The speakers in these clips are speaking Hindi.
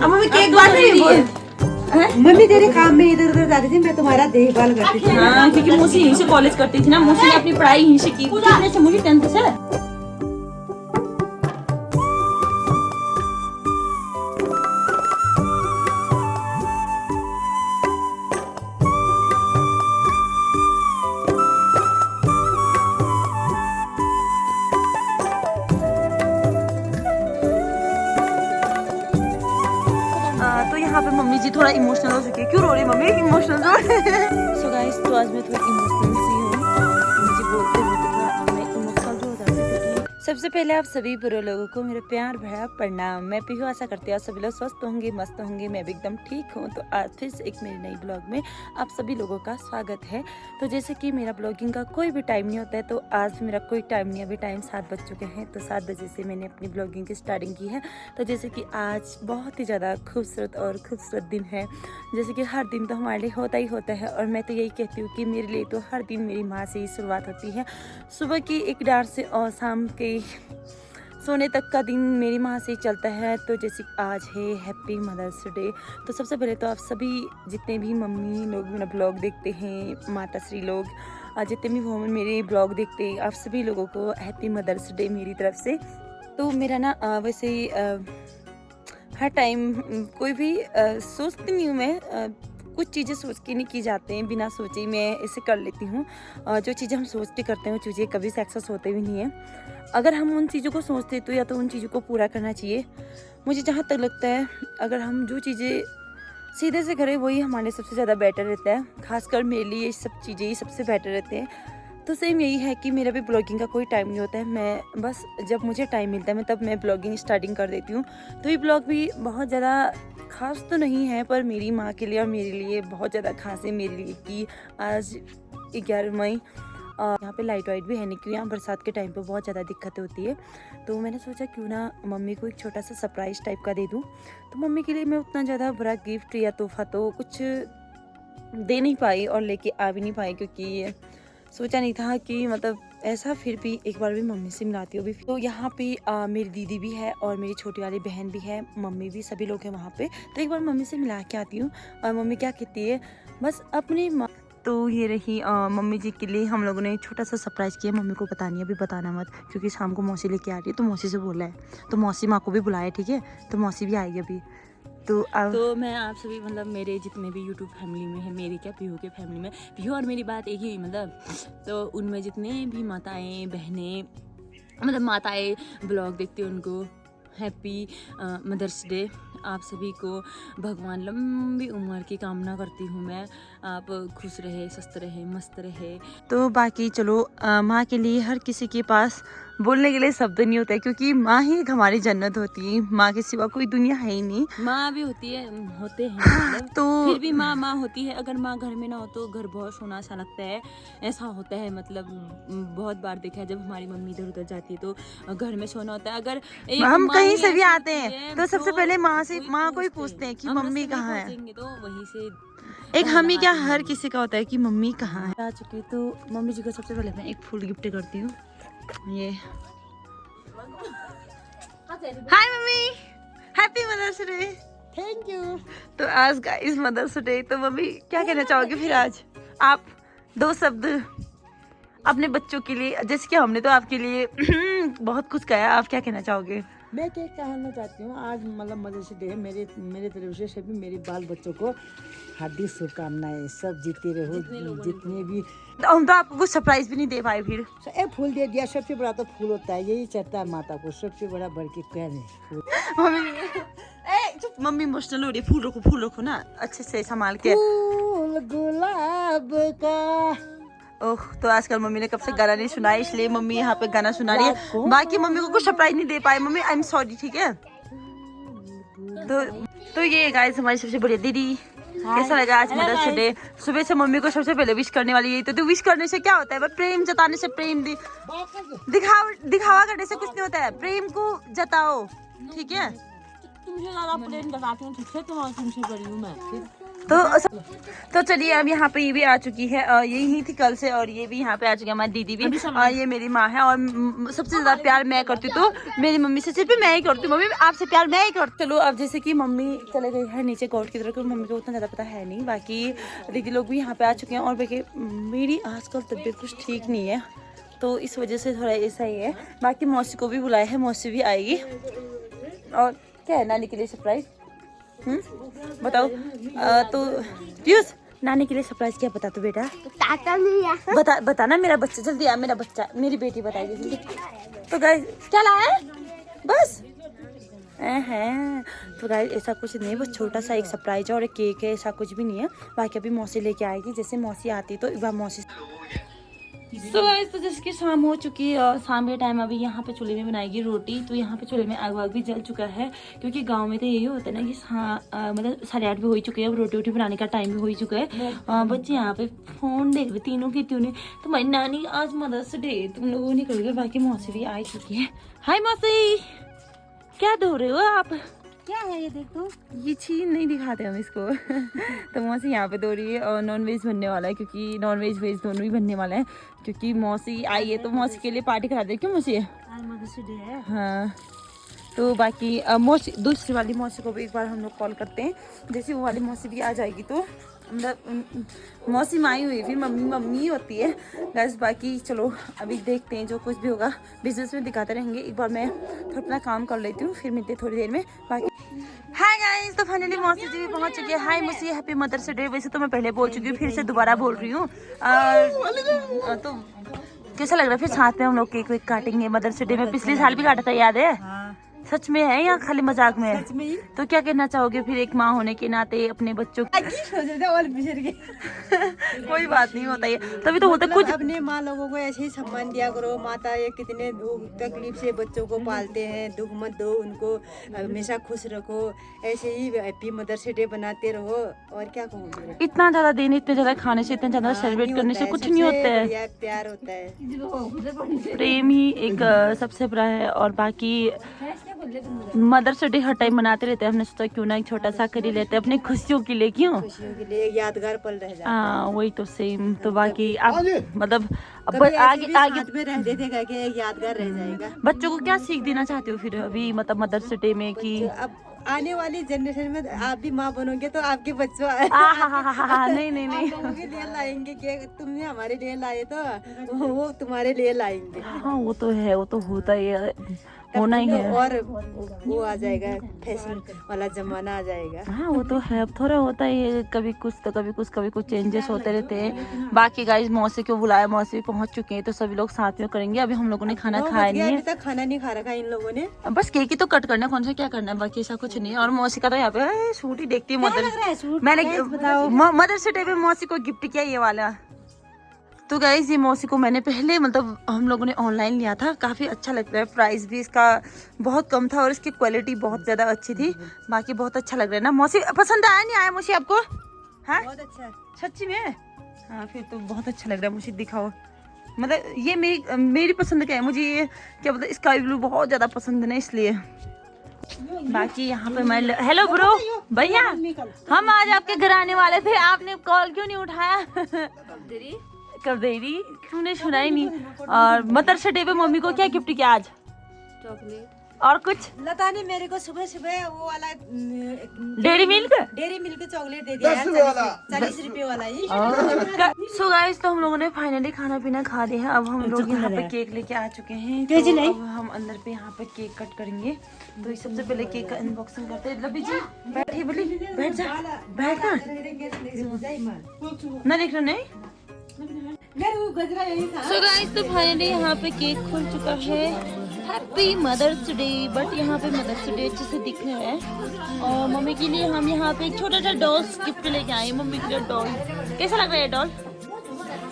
मम्मी केक बांट रही है। मम्मी तेरे काम में इधर उधर जाती थी, मैं तुम्हारा देखभाल करती थी। हाँ, क्योंकि मौसी यहीं से कॉलेज करती थी ना, मौसी ने अपनी पढ़ाई यहीं से की। कितने से मुझे 10th से। तो यहाँ पे मम्मी जी थोड़ा इमोशनल हो चुकी है। क्यों रो रही मम्मी? इमोशनल हो सो गाइस, तो आज मैं थोड़ी इमोशनल सी हूँ। मुझे बोलते हुए तो थोड़ा मैं इमोशनल हो जाती हूँ। सबसे पहले आप सभी बुरे लोगों को मेरे प्यार भरा प्रणाम। मैं पीहू, आशा करती हूँ आप सभी लोग स्वस्थ होंगे, मस्त होंगे। मैं भी एकदम ठीक हूँ। तो आज फिर से एक मेरे नई ब्लॉग में आप सभी लोगों का स्वागत है। तो जैसे कि मेरा ब्लॉगिंग का कोई भी टाइम नहीं होता है, तो आज मेरा कोई टाइम नहीं है। अभी टाइम 7 बज चुके हैं, तो 7 बजे से मैंने अपनी ब्लॉगिंग की स्टार्टिंग की है। तो जैसे कि आज बहुत ही ज़्यादा खूबसूरत दिन है। जैसे कि हर दिन तो हमारे लिए होता ही होता है, और मैं तो यही कहती हूँ कि मेरे लिए तो हर दिन मेरी माँ से ही शुरुआत होती है। सुबह की एक डांट से और शाम के सोने तक का दिन मेरी माँ से ही चलता है। तो जैसे आज है हैप्पी मदर्स डे। तो सबसे पहले तो आप सभी जितने भी मम्मी लोग मेरा ब्लॉग देखते हैं, माता श्री लोग, जितने भी वुमेन मेरे ब्लॉग देखते हैं, आप सभी लोगों को हैप्पी मदर्स डे मेरी तरफ से। तो मेरा ना वैसे ही हर टाइम कोई भी सोचती नहीं हूँ मैं। कुछ चीज़ें सोच के नहीं की जाते हैं, बिना सोचे मैं इसे कर लेती हूँ। जो चीज़ें हम सोच के करते हैं वो चीज़ें कभी सक्सेस होते भी नहीं है। अगर हम उन चीज़ों को सोचते तो या तो उन चीज़ों को पूरा करना चाहिए। मुझे जहाँ तक लगता है, अगर हम जो चीज़ें सीधे से करें वही हमारे सबसे ज़्यादा बेटर रहता है। खासकर मेरे लिए ये सब चीज़ें ही सबसे बेटर रहते हैं। तो सेम यही है कि मेरा भी ब्लॉगिंग का कोई टाइम नहीं होता है। मैं बस जब मुझे टाइम मिलता है मैं तब मैं ब्लॉगिंग स्टार्टिंग कर देती हूँ। तो ये ब्लॉग भी बहुत ज़्यादा खास तो नहीं है, पर मेरी माँ के लिए और मेरे लिए बहुत ज़्यादा खास है। मेरे लिए कि आज 11 मई, यहाँ पे लाइट वाइट भी है नहीं, क्योंकि यहाँ बरसात के टाइम पे बहुत ज़्यादा दिक्कतें होती है। तो मैंने सोचा क्यों ना मम्मी को एक छोटा सा सरप्राइज़ टाइप का दे दूँ। तो मम्मी के लिए मैं उतना ज़्यादा बड़ा गिफ्ट या तोहफा तो कुछ दे नहीं पाई और लेके आ भी नहीं पाई, क्योंकि सोचा नहीं था कि मतलब ऐसा। फिर भी एक बार भी मम्मी से मिलाती हूँ भी। तो यहाँ पे मेरी दीदी भी है और मेरी छोटी वाली बहन भी है, मम्मी भी, सभी लोग हैं वहाँ पे। तो एक बार मम्मी से मिला के आती हूँ। और मम्मी क्या कहती है, बस अपनी तो ये रही मम्मी जी के लिए हम लोगों ने छोटा सा सरप्राइज़ किया। मम्मी को पता नहीं, अभी बताना मत, क्योंकि शाम को मौसी लेके आ रही है। तो मौसी से बोला है, तो मौसी माँ को भी बुलाया, ठीक है? तो मौसी भी आएगी अभी। तो मैं आप सभी मतलब मेरे जितने भी यूट्यूब फैमिली में है, मेरे क्या पीहू के फैमिली में, पीहू और मेरी बात एक ही मतलब, तो उनमें जितने भी माताएं बहनें, मतलब माताएं ब्लॉग देखती हैं, उनको हैप्पी मदर्स डे। आप सभी को भगवान लंबी उम्र की कामना करती हूँ मैं। आप खुश रहे, स्वस्थ रहे, मस्त रहे। तो बाकी चलो, माँ के लिए हर किसी के पास बोलने के लिए शब्द नहीं होता है, क्योंकि माँ ही एक हमारी जन्नत होती है। माँ के सिवा कोई दुनिया है ही नहीं। माँ भी होती है, होते हैं मतलब, तो फिर भी माँ होती है। अगर माँ घर में ना हो तो घर बहुत सोना सा लगता है, ऐसा होता है। मतलब बहुत बार देखा है, जब हमारी मम्मी इधर उधर जाती है तो घर में सोना होता है। अगर हम कहीं से भी आते हैं तो सबसे पहले माँ को ही पूछते हैं कि मम्मी कहाँ है। तो वहीं से एक हम ही क्या, हर किसी का होता है कि मम्मी कहाँ है। आ चुकी तो मम्मी जी को सबसे पहले मैं एक फूल गिफ्ट करती हूँ। ये hi mummy, happy mother's day. Thank you. तो आज गाइस मदर्स डे, तो मम्मी क्या कहना चाहोगे फिर आज आप? 2 शब्द अपने बच्चों के लिए, जैसे कि हमने तो आपके लिए बहुत कुछ कहा, आप क्या कहना चाहोगे? मैं क्या कहना चाहती हूँ, आज मतलब मदर्स डे है। मेरे तरफ से सभी मेरे बाल बच्चों को हार्दिक शुभकामनाएं। सब जीते रहो, जितने भी। हम तो आपको कुछ सरप्राइज भी नहीं दे पाए फिर। फूल दे दिया, सबसे बड़ा तो फूल होता है, यही चढ़ता है माता को, सबसे बड़ा बढ़ के क्या नहीं। मम्मी इमोशनल हो रही है। फूल रखो ना अच्छे से संभाल के। फूल गुलाब का। ओह, तो आजकल मम्मी ने कब से गाना नहीं सुना है, इसलिए मम्मी यहाँ पे गाना सुना रही है। बाकी मम्मी को कुछ सरप्राइज नहीं दे पाए। मम्मी आई एम सॉरी, ठीक है? तो ये गाइस हमारी सबसे बड़ी दीदी। कैसा लगा आज मदर्स डे? सुबह से मम्मी को सबसे पहले विश करने वाली यही तो विश करने से क्या होता है? बस प्रेम जताने से, प्रेम दिखावा करने से कुछ नहीं होता है। प्रेम को जताओ, ठीक है? तुमसे ज्यादा प्रेम जताती हूँ, ठीक है? तुमसे बड़ी हूँ मैं। तो चलिए अब यहाँ पे ये भी आ चुकी है और यही थी कल से, और ये भी यहाँ पे आ चुकी है हमारी दीदी भी, और ये मेरी माँ है। और सबसे ज्यादा प्यार मैं करती हूँ तो मेरी मम्मी से सिर्फ मैं ही करती हूँ। मम्मी आपसे प्यार मैं ही करती हूँ। चलो अब जैसे कि मम्मी चले गई है नीचे कोर्ट की तरफ, क्योंकि मम्मी को उतना ज्यादा पता है नहीं, बाकी दीदी लोग भी यहाँ पे आ चुके हैं। और देखिए मेरी आजकल तबीयत कुछ ठीक नहीं है, तो इस वजह से थोड़ा ऐसा ही है। बाकी मौसी को भी बुलाया है, मौसी भी आएगी। और क्या है नानी के लिए सरप्राइज, बताओ। तो पीयूष नानी के लिए सरप्राइज क्या बता तू बेटा, बता ना मेरा बच्चा, जल्दी आ मेरा बच्चा, मेरी बेटी बताएगी जल्दी। तो गाइस क्या लाया है बस है, तो गाइस ऐसा कुछ नहीं है, बस छोटा सा एक सरप्राइज है और एक केक है, ऐसा कुछ भी नहीं है। बाकी अभी मौसी लेके आएगी, जैसे मौसी आती तो एक बार मौसी। सो गाइस तो जैसे शाम हो चुकी है और शाम के टाइम अभी यहाँ पे चूल्हे में बनाएगी रोटी। तो यहाँ पे चूल्हे में आग वाग भी जल चुका है, क्योंकि गांव में तो यही होता है ना कि मतलब 8:30 भी हो ही चुके हैं, अब रोटी वोटी बनाने का टाइम भी हो ही चुका है। बच्चे यहाँ पे फोन देख रहे तीनों की तीनों। तो मेरी नानी आज मदर्स डे तुम लोगों ने कर, बाकी मौसी भी आ चुकी है। हाय मौसी, क्या धो रहे हो आप? क्या है ये देख तो, ये चीज नहीं दिखाते हम इसको। तो मौसी यहाँ पे दो रही है और नॉन वेज बनने वाला है, क्योंकि नॉन वेज वेज दोनों ही बनने वाला है, क्योंकि मौसी आई है तो मौसी के लिए पार्टी करा दे। क्यों मौसी है? आज मदर्स डे है। हाँ तो बाकी मौसी दूसरी वाली मौसी को भी एक बार हम लोग कॉल करते हैं, जैसे वो वाली मौसी भी आ जाएगी तो मतलब मौसी माई हुई फिर मम्मी मम्मी होती है गैस। बाकी चलो अभी देखते हैं, जो कुछ भी होगा बिजनेस में दिखाते रहेंगे। एक बार मैं थोड़ा अपना काम कर लेती हूँ, फिर मिलते हैं थोड़ी देर में। बाकी हाय गाइस, तो फाइनली मौसी जी भी पहुंच चुकी है। हाय मौसी, हैप्पी मदर्स डे। वैसे तो मैं पहले बोल चुकी हूँ, फिर से दोबारा बोल रही हूँ। तो कैसा लग रहा है फिर साथ में हम लोग केक वेक काटेंगे मदर्स डे में? पिछले साल भी काटा था, याद है? सच में है या खाली मजाक में है? सच में ही। तो क्या कहना चाहोगे फिर एक माँ होने के नाते अपने बच्चों और बिछड़ गए। कोई बात नहीं होता है, तभी तो होता मतलब कुछ। अपने माँ लोगों को ऐसे ही सम्मान दिया करो। माता ये कितने दुख तकलीफ से बच्चों को पालते हैं, दुख मत दो उनको, हमेशा खुश रखो, ऐसे ही हैप्पी मदर्स डे बनाते रहो। और क्या कहूँ, इतना ज्यादा देने, इतने ज्यादा खाने से, इतना ज्यादा सेलिब्रेट करने से कुछ नहीं होता है। प्यार होता है, प्रेम ही एक सबसे बड़ा है। और बाकी मदर्स डे हर टाइम मनाते रहते हैं, हमने सोचा क्यों ना एक छोटा सा कर ही लेते हैं अपनी खुशियों के लिए। क्यों? खुशियों के लिए यादगार पल रह जाता है। हाँ वही तो सेम। तो बाकी आप मतलब अब आगे आगे साथ में रह देते करके एक यादगार रह जाएगा। बच्चों को क्या सीख देना चाहते हो फिर अभी मतलब मदर्स डे में कि अब आने वाली जनरेशन में आप भी माँ बनोगे तो आपके बच्चों नहीं आप के लिए लाएंगे कि तुमने हमारे लिए लाए तो वो तुम्हारे लिए लाएंगे। हाँ वो तो है, वो तो होता ही है, होना ही है। और वो आ जाएगा, फैशन वाला जमाना आ जाएगा। हाँ वो तो है, अब थोड़ा होता ही है, कभी कुछ तो कभी कुछ चेंजेस होते रहते हैं। बाकी गाइस मौसी को बुलाया, मौसी भी पहुंच चुके हैं, तो सभी लोग साथ में करेंगे। अभी हम लोगों ने खाना खाया नहीं है, अभी तक खाना नहीं खा रखा इन लोगों ने, बस केक ही तो कट करना है, कौन सा क्या करना है, बाकी ऐसा कुछ नहीं है। और मौसी का तो यहाँ पे सूट ही देखती है मैंने मदर्स डे पे मौसी को गिफ्ट किया ये वाला। तो गाइस ये मौसी को मैंने पहले मतलब हम लोगों ने ऑनलाइन लिया था, काफ़ी अच्छा लगता है, प्राइस भी इसका बहुत कम था और इसकी क्वालिटी बहुत ज़्यादा अच्छी थी। बाकी बहुत अच्छा लग रहा है ना मौसी? पसंद आया नहीं आया मौसी आपको? हाँ बहुत अच्छा, सच्ची में? हाँ फिर तो बहुत अच्छा लग रहा है मुझे, दिखाओ। मतलब ये मेरी पसंद क्या है, मुझे ये क्या पता स्काई ब्लू बहुत ज़्यादा पसंद है ना, इसलिए। बाकी यहाँ पे मैं हेलो ब्रो भैया, हम आज आपके घर आने वाले थे, आपने कॉल क्यों नहीं उठाया? कब देरी, तूने सुना ही नहीं। और मदर्स डे पे मम्मी को क्या गिफ्ट किया आज? चॉकलेट और कुछ? लता ने मेरे को सुबह सुबह वो वाला डेरी मिल्क चॉकलेट दे दिया, 40 रुपए वाला ही। सो गाइस तो हम लोगों ने फाइनली खाना पीना खा लिया है। अब हम लोग यहाँ पे केक लेके आ चुके हैं, तो अब हम अंदर पे यहाँ पे केक कट करेंगे। तो सबसे पहले केक का अनबॉक्सिंग करते हैं। लबी जी बैठिए, बोली बैठ जा, बैठ ना देख रहा नहीं। सो गाइस तो फाइनली यहाँ पे केक खुल चुका है। हैप्पी मदर्स डे, बट यहाँ पे मदर्स डे अच्छे से दिख रहा है। और मम्मी के लिए हम यहाँ पे एक छोटा सा डॉल्स गिफ्ट लेके आए, मम्मी के लिए डॉल। कैसा लग रहा है डॉल?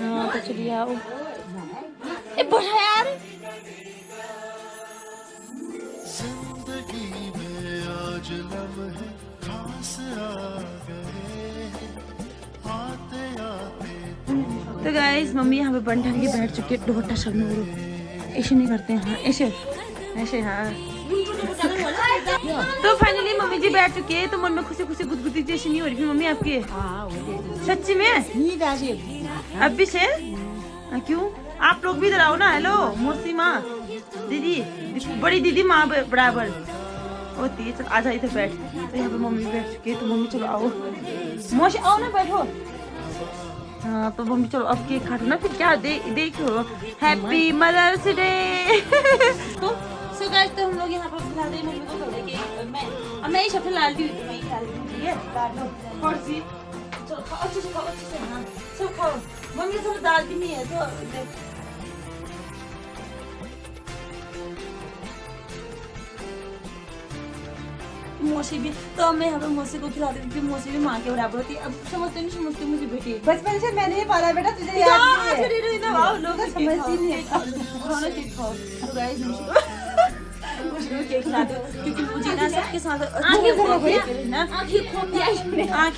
हाँ तो चलिए आओ। ए बढ़ा यार, जिंदगी में आज लम्हे खास आ गए, आते आते। तो गाइस मम्मी यहाँ पे बन ठन के बैठ चुके हैं। डोटा शर्मा ऐसे नहीं करते हैं, हाँ ऐसे ऐसे, हाँ तो फाइनली मम्मी जी बैठ चुके हैं, तो मन में खुशी खुशी गुदगुदी जैसी नहीं हो रही थी मम्मी आपकी? सच्ची में? अभी से? क्यों? आप लोग भी इधर आओ ना। हेलो मौसी माँ, दीदी, बड़ी दीदी माँ बराबर होती है। चल आजा इधर बैठ। तो यहाँ पे मम्मी बैठ चुकी है, तो मम्मी चलो आओ, मौसी आओ ना बैठो। हाँ तो मम्मी चलो अब केक काटो ना, फिर क्या देखो हैप्पी मदर्स डे। तो सो गाइस, तो हम लोग यहाँ पर खिला रहे मम्मी को थोड़े केक। मैं ही शफल लाल दी, मैं ही खा रही हूँ, ठीक है? और सी चलो खाओ, अच्छे से खाओ, अच्छे से। हाँ सब खाओ। मम्मी थोड़ा दाल भी नहीं है तो मौसी भी, तो मैं यहाँ पे मौसी को खिला देती थी। मौसी भी माँ के बराबर होती है। अब समझते नहीं समझते मुझे बेटी, बचपन से मैंने ही पाला बेटा, तुझे याद नहीं है। लोग समझती नहीं है। खाना केक खाओ तो गाइस, मुझे केक खिला दो क्योंकि मुझे ना सबके साथ आँखें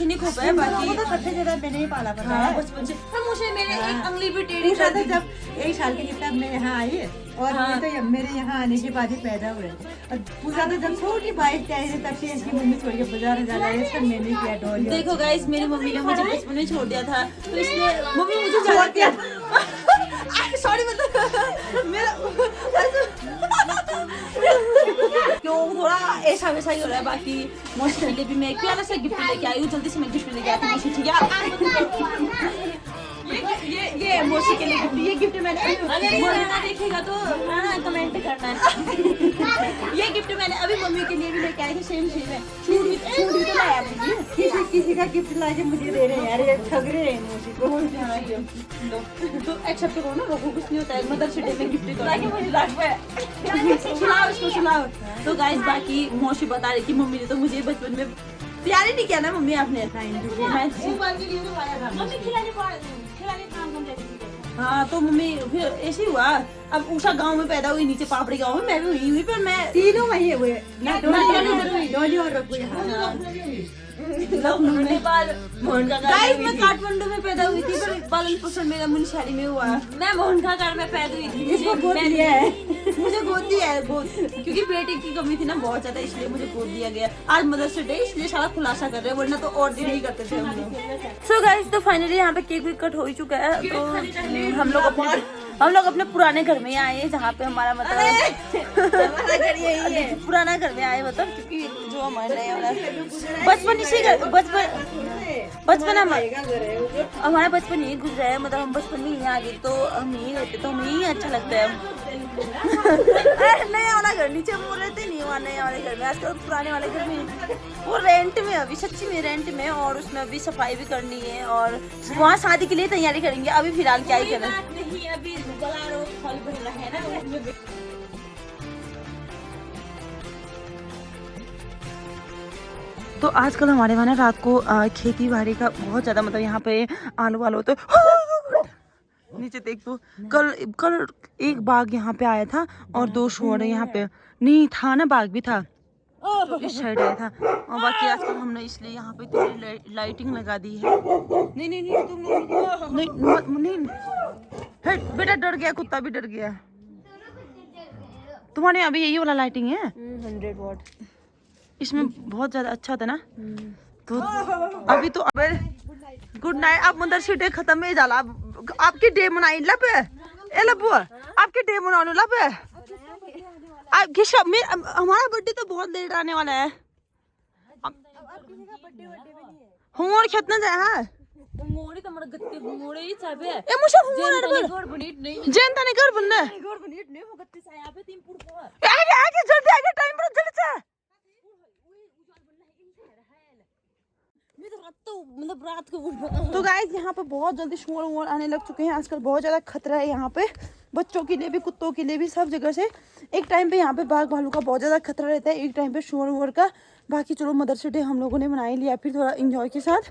नहीं खो पाए। बाकी तो सबसे ज्यादा मैंने ही पाला पता है बचपन से। मुझे मेरे एक अंगली भी टेढ़ी पूछा था जब 1 साल की थी तब मैं यहाँ आई, और ये तो मेरे यहाँ आने के बाद ही पैदा हुए। और पूछा था जब छोटी 22 की आई थी तब से इसकी मम्मी छोड़ के बाजार जा रही है, सब मैंने किया डॉल। देखो गाइस, मेरी मम्मी ने मुझे बचपन में छोड़ दिया था, तो इसलिए मम्मी मुझे छोड़ दिया था। सॉरी, मतलब मेरा क्यों थोड़ा ऐसा वैसा ही हो रहा है। बाकी मौसी के लिए भी मैं एक प्यारा सा गिफ्ट लेके आई हूँ। जल्दी से मैं गिफ्ट लेके आती हूँ, ठीक है? ये मौसी के लिए गिफ्ट, ये गिफ्ट मैंने, अगर ना देखेगा तो कमेंट करना है। ये गिफ्ट मैंने अभी मम्मी के लिए भी लेके आई थी, सेम है। छूट भी तो लाया मुझे, किसी का गिफ्ट ला के मुझे दे रहे हैं यार, ये ठग रहे हैं मौसी को। तो एक्सेप्ट करो ना, रोको कुछ नहीं होता है। मदर्स डे में गिफ्ट करो, मुझे रात में सुनाओ इसको, सुनाओ। तो गाइस, बाकी मौसी बता रही कि मम्मी ने तो मुझे बचपन में प्यार ही नहीं किया ना मम्मी आपने। हाँ तो मम्मी फिर ऐसे ही हुआ। अब उषा गांव में पैदा हुई, नीचे पापड़ी गांव में, मैं भी हुई पर मैं तीनों वही हुए ना, डोली और रघु यहाँ। गाइस, मैं काठमांडू में पैदा हुई थी पर पालन पोषण मेरा मुनस्यारी में हुआ। मैं मोहनखागर में पैदा हुई थी। इसको गोद दिया है, मुझे गोद दिया है, गोद, क्योंकि बेटे की कमी थी ना बहुत ज्यादा, इसलिए मुझे गोद दिया गया। आज मदर्स डे, इसलिए सारा खुलासा कर रहे हैं, वरना तो और दिन नहीं करते थे हम लोग। सो गाइस, तो फाइनली यहाँ पे केक भी कट हो ही चुका है। तो हम लोग अपने पुराने घर में आए हैं, जहाँ पे हमारा मतलब यही है, पुराना घर में आए, मतलब क्योंकि जो हमारे नया वाला बचपन इसी बचपन हमारा बचपन यही गुजरा है। मतलब हम बचपन में यहीं आ गए, तो हम यहीं रहते, तो हमें यहीं अच्छा लगता है। नया वाला घर नीचे बोल रहे थे, नहीं हुआ नया वाले घर में। आजकल पुराने वाले घर में वो रेंट में, अभी सच्ची में रेंट में, और उसमें अभी सफाई भी करनी है, और वहाँ शादी के लिए तैयारी करेंगे। अभी फिलहाल क्या ही करें। तो आजकल हमारे वहाँ ना रात को खेती बाड़ी का बहुत ज्यादा, मतलब यहाँ पे आलू वालू तो नीचे देख दो। कल एक बाघ यहाँ पे आया था और 2 शुअर यहाँ पे नहीं था ना, बाघ भी था, तो इस साइड आया था। और बाकी आजकल हमने इसलिए यहाँ पे थोड़ी लाइटिंग लगा दी है। नहीं तुम नहीं बेटा, डर गया, कुत्ता भी डर गया। तुम्हारे अभी यही वाला लाइटिंग है 100 वॉट, इसमें बहुत ज्यादा अच्छा था ना। तो अभी तो गुड नाइट। अब मदर्स डे खत्म है जाला, आपकी डे मनाई लब ए लबू, आपकी डे मनाने लब आपकी हमारा बर्थडे तो बहुत लेट आने वाला है। होर कितना जाए है मोड़ी कमर गत्ते मोड़ी ही चाबे ए मुझे होर बनीट नहीं जनता ने घर बनना घर बनीट नहीं हो गत्ते से यहां पे 3 फुट को आगे जल्दी आगे, टाइम पर जल्दी से। मतलब रात को तो गाइस, यहाँ पे बहुत जल्दी शोर वोर आने लग चुके हैं। आजकल बहुत ज्यादा खतरा है यहाँ पे, बच्चों के लिए भी, कुत्तों के लिए भी, सब जगह से। एक टाइम पे यहाँ पे बाघ भालू का बहुत ज्यादा खतरा रहता है, एक टाइम पे शोर वोर का। बाकी चलो, मदर्स डे हम लोगों ने मना ही लिया, फिर थोड़ा एंजॉय के साथ।